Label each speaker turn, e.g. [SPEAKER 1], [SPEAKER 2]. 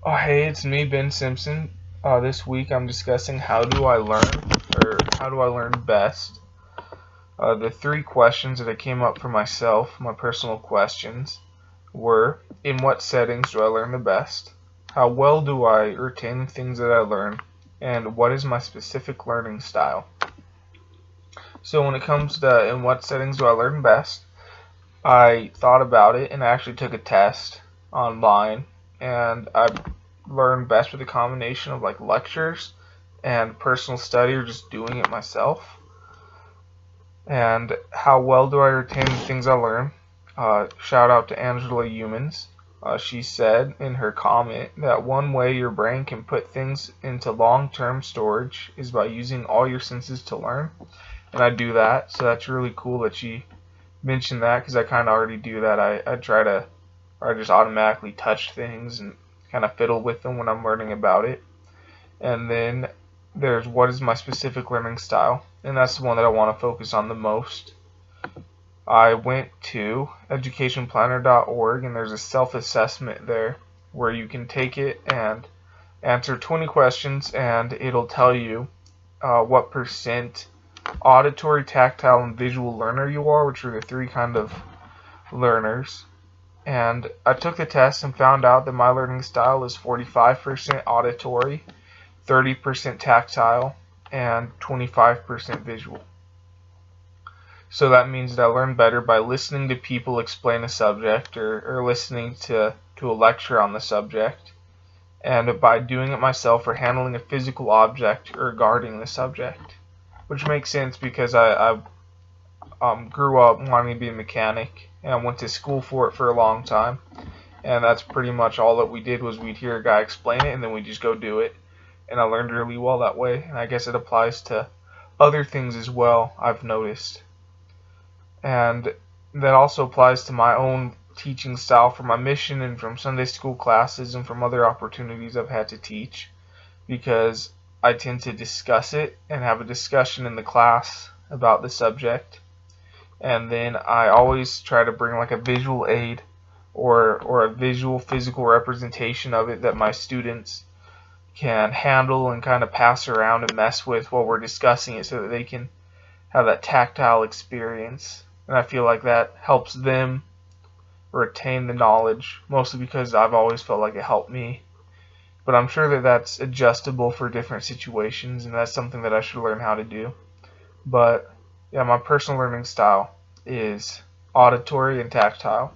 [SPEAKER 1] Oh, hey, it's me, Ben Simpson. This week I'm discussing how do I learn, or how do I learn best. The three questions that I came up for myself, my personal questions, were: in what settings do I learn the best? How well do I retain the things that I learn? And what is my specific learning style? So when it comes to in what settings do I learn best, I thought about it and I actually took a test online, and I learn best with a combination of like lectures and personal study or just doing it myself. And how well do I retain the things I learn? Shout out to Angela Humans. She said in her comment that one way your brain can put things into long-term storage is by using all your senses to learn. And I do that, so that's really cool that she mentioned that because I kind of already do that. I try to, or I just automatically touch things and kind of fiddle with them when I'm learning about it. And then there's what is my specific learning style, and that's the one that I want to focus on the most. I went to educationplanner.org, and there's a self-assessment there where you can take it and answer 20 questions, and it'll tell you what percent auditory, tactile, and visual learner you are, which are the three kind of learners. And I took the test and found out that my learning style is 45% auditory, 30% tactile, and 25% visual. So that means that I learn better by listening to people explain a subject or listening to a lecture on the subject, and by doing it myself or handling a physical object regarding the subject. Which makes sense because I grew up wanting to be a mechanic, and I went to school for it for a long time. And that's pretty much all that we did was we'd hear a guy explain it, and then we'd just go do it. And I learned really well that way, and I guess it applies to other things as well, I've noticed. And that also applies to my own teaching style for my mission and from Sunday school classes and from other opportunities I've had to teach, because I tend to discuss it and have a discussion in the class about the subject, and then I always try to bring like a visual aid or a visual physical representation of it that my students can handle and kind of pass around and mess with while we're discussing it so that they can have that tactile experience. And I feel like that helps them retain the knowledge, mostly because I've always felt like it helped me. But I'm sure that that's adjustable for different situations, and that's something that I should learn how to do. But yeah, my personal learning style is auditory and tactile.